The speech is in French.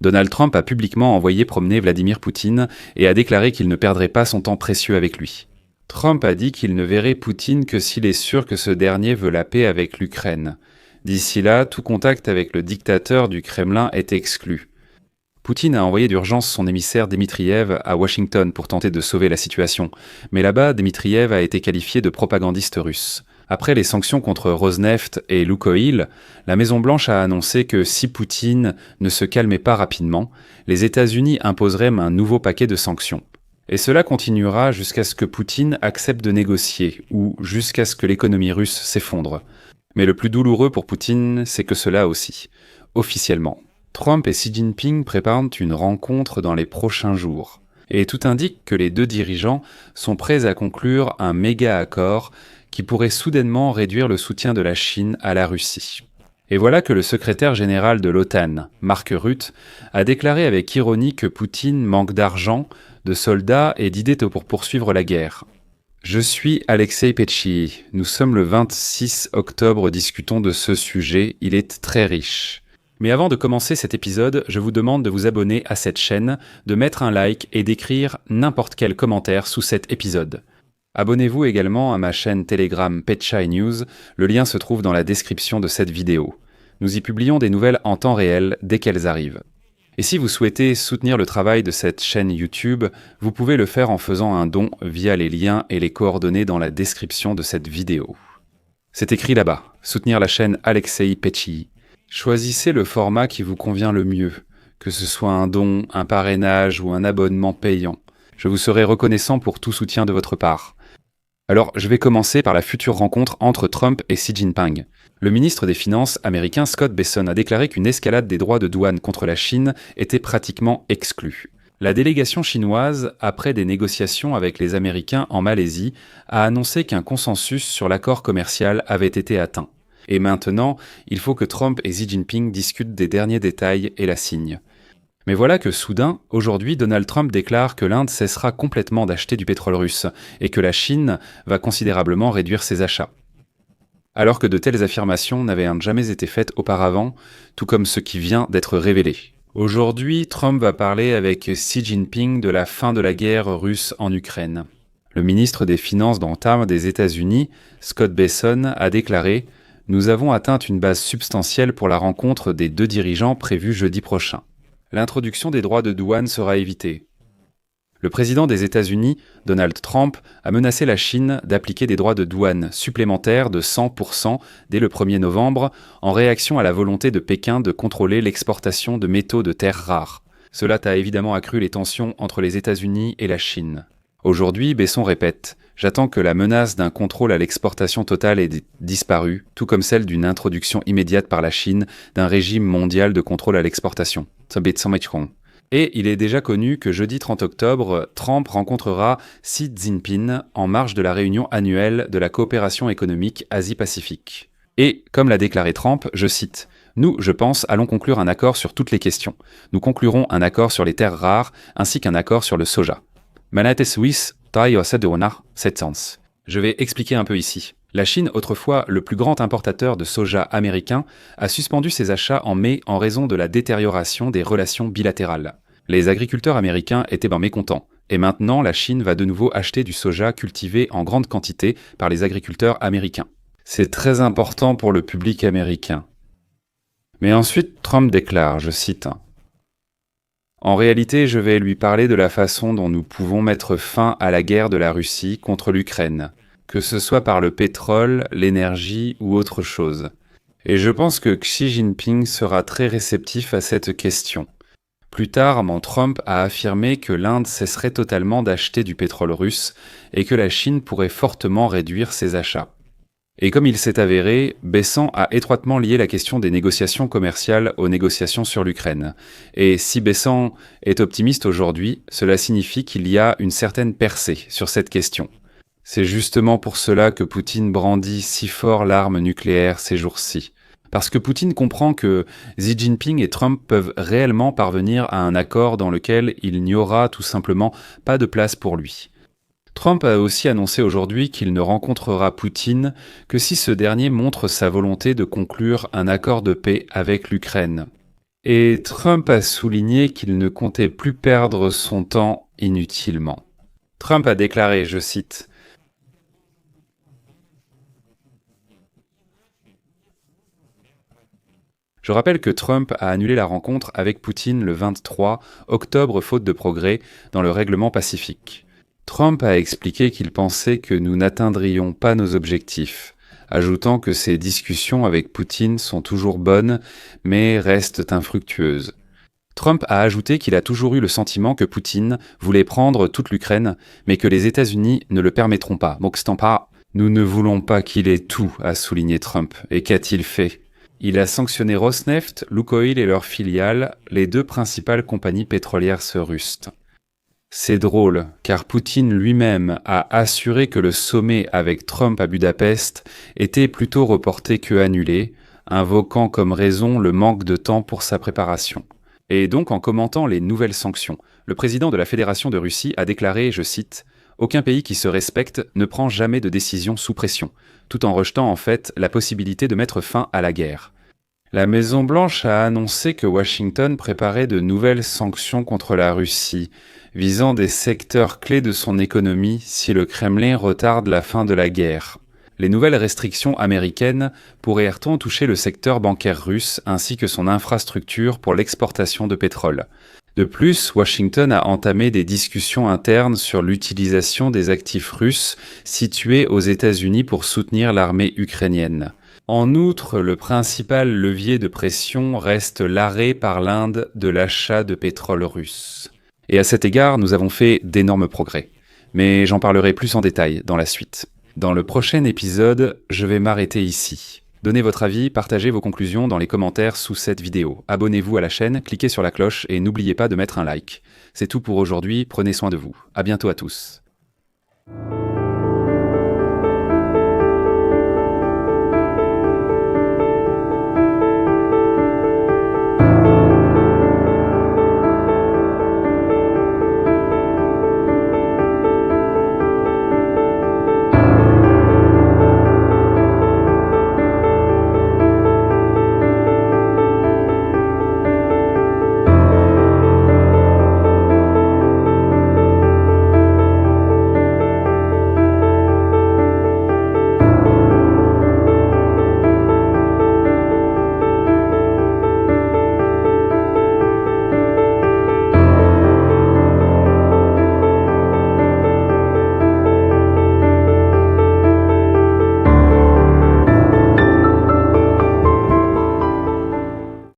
Donald Trump a publiquement envoyé promener Vladimir Poutine et a déclaré qu'il ne perdrait pas son temps précieux avec lui. Trump a dit qu'il ne verrait Poutine que s'il est sûr que ce dernier veut la paix avec l'Ukraine. D'ici là, tout contact avec le dictateur du Kremlin est exclu. Poutine a envoyé d'urgence son émissaire Dmitriev à Washington pour tenter de sauver la situation. Mais là-bas, Dmitriev a été qualifié de propagandiste russe. Après les sanctions contre Rosneft et Lukoil, la Maison-Blanche a annoncé que si Poutine ne se calmait pas rapidement, les États-Unis imposeraient un nouveau paquet de sanctions. Et cela continuera jusqu'à ce que Poutine accepte de négocier, ou jusqu'à ce que l'économie russe s'effondre. Mais le plus douloureux pour Poutine, c'est que cela aussi, officiellement. Trump et Xi Jinping préparent une rencontre dans les prochains jours. Et tout indique que les deux dirigeants sont prêts à conclure un méga-accord qui pourrait soudainement réduire le soutien de la Chine à la Russie. Et voilà que le secrétaire général de l'OTAN, Mark Rutte, a déclaré avec ironie que Poutine manque d'argent, de soldats et d'idées pour poursuivre la guerre. Je suis Alexei Petchi. Nous sommes le 26 octobre, discutons de ce sujet, il est très riche. Mais avant de commencer cet épisode, je vous demande de vous abonner à cette chaîne, de mettre un like et d'écrire n'importe quel commentaire sous cet épisode. Abonnez-vous également à ma chaîne Telegram Petchai News, le lien se trouve dans la description de cette vidéo. Nous y publions des nouvelles en temps réel dès qu'elles arrivent. Et si vous souhaitez soutenir le travail de cette chaîne YouTube, vous pouvez le faire en faisant un don via les liens et les coordonnées dans la description de cette vidéo. C'est écrit là-bas, soutenir la chaîne Alexei Petchi. Choisissez le format qui vous convient le mieux, que ce soit un don, un parrainage ou un abonnement payant. Je vous serai reconnaissant pour tout soutien de votre part. Alors, je vais commencer par la future rencontre entre Trump et Xi Jinping. Le ministre des Finances américain Scott Bessent a déclaré qu'une escalade des droits de douane contre la Chine était pratiquement exclue. La délégation chinoise, après des négociations avec les Américains en Malaisie, a annoncé qu'un consensus sur l'accord commercial avait été atteint. Et maintenant, il faut que Trump et Xi Jinping discutent des derniers détails et la signent. Mais voilà que soudain, aujourd'hui, Donald Trump déclare que l'Inde cessera complètement d'acheter du pétrole russe et que la Chine va considérablement réduire ses achats. Alors que de telles affirmations n'avaient jamais été faites auparavant, tout comme ce qui vient d'être révélé. Aujourd'hui, Trump va parler avec Xi Jinping de la fin de la guerre russe en Ukraine. Le ministre des Finances d'Antam des États-Unis, Scott Bessent, a déclaré « Nous avons atteint une base substantielle pour la rencontre des deux dirigeants prévue jeudi prochain. L'introduction des droits de douane sera évitée. » Le président des États-Unis, Donald Trump, a menacé la Chine d'appliquer des droits de douane supplémentaires de 100% dès le 1er novembre en réaction à la volonté de Pékin de contrôler l'exportation de métaux de terres rares. Cela a évidemment accru les tensions entre les États-Unis et la Chine. Aujourd'hui, Bessent répète « J'attends que la menace d'un contrôle à l'exportation totale ait disparu, tout comme celle d'une introduction immédiate par la Chine d'un régime mondial de contrôle à l'exportation. » Et il est déjà connu que jeudi 30 octobre, Trump rencontrera Xi Jinping en marge de la réunion annuelle de la coopération économique Asie-Pacifique. Et, comme l'a déclaré Trump, je cite « Nous, je pense, allons conclure un accord sur toutes les questions. Nous conclurons un accord sur les terres rares ainsi qu'un accord sur le soja. » Je vais expliquer un peu ici. La Chine, autrefois le plus grand importateur de soja américain, a suspendu ses achats en mai en raison de la détérioration des relations bilatérales. Les agriculteurs américains étaient mécontents, et maintenant la Chine va de nouveau acheter du soja cultivé en grande quantité par les agriculteurs américains. C'est très important pour le public américain. Mais ensuite, Trump déclare, je cite, « En réalité, je vais lui parler de la façon dont nous pouvons mettre fin à la guerre de la Russie contre l'Ukraine. Que ce soit par le pétrole, l'énergie ou autre chose. Et je pense que Xi Jinping sera très réceptif à cette question. » Plus tard, Trump a affirmé que l'Inde cesserait totalement d'acheter du pétrole russe et que la Chine pourrait fortement réduire ses achats. Et comme il s'est avéré, Bessent a étroitement lié la question des négociations commerciales aux négociations sur l'Ukraine. Et si Bessent est optimiste aujourd'hui, cela signifie qu'il y a une certaine percée sur cette question. C'est justement pour cela que Poutine brandit si fort l'arme nucléaire ces jours-ci. Parce que Poutine comprend que Xi Jinping et Trump peuvent réellement parvenir à un accord dans lequel il n'y aura tout simplement pas de place pour lui. Trump a aussi annoncé aujourd'hui qu'il ne rencontrera Poutine que si ce dernier montre sa volonté de conclure un accord de paix avec l'Ukraine. Et Trump a souligné qu'il ne comptait plus perdre son temps inutilement. Trump a déclaré, je cite, Je rappelle que Trump a annulé la rencontre avec Poutine le 23 octobre faute de progrès dans le règlement pacifique. Trump a expliqué qu'il pensait que nous n'atteindrions pas nos objectifs, ajoutant que ces discussions avec Poutine sont toujours bonnes, mais restent infructueuses. Trump a ajouté qu'il a toujours eu le sentiment que Poutine voulait prendre toute l'Ukraine, mais que les États-Unis ne le permettront pas. Nous ne voulons pas qu'il ait tout, a souligné Trump. Et qu'a-t-il fait ? Il a sanctionné Rosneft, Lukoil et leurs filiales, les deux principales compagnies pétrolières russes. C'est drôle, car Poutine lui-même a assuré que le sommet avec Trump à Budapest était plutôt reporté que annulé, invoquant comme raison le manque de temps pour sa préparation. Et donc, en commentant les nouvelles sanctions, le président de la Fédération de Russie a déclaré, je cite, « Aucun pays qui se respecte ne prend jamais de décision sous pression », tout en rejetant en fait la possibilité de mettre fin à la guerre. La Maison-Blanche a annoncé que Washington préparait de nouvelles sanctions contre la Russie, visant des secteurs clés de son économie si le Kremlin retarde la fin de la guerre. Les nouvelles restrictions américaines pourraient toucher le secteur bancaire russe ainsi que son infrastructure pour l'exportation de pétrole. De plus, Washington a entamé des discussions internes sur l'utilisation des actifs russes situés aux États-Unis pour soutenir l'armée ukrainienne. En outre, le principal levier de pression reste l'arrêt par l'Inde de l'achat de pétrole russe. Et à cet égard, nous avons fait d'énormes progrès. Mais j'en parlerai plus en détail dans la suite. Dans le prochain épisode, je vais m'arrêter ici. Donnez votre avis, partagez vos conclusions dans les commentaires sous cette vidéo. Abonnez-vous à la chaîne, cliquez sur la cloche et n'oubliez pas de mettre un like. C'est tout pour aujourd'hui, prenez soin de vous. À bientôt à tous.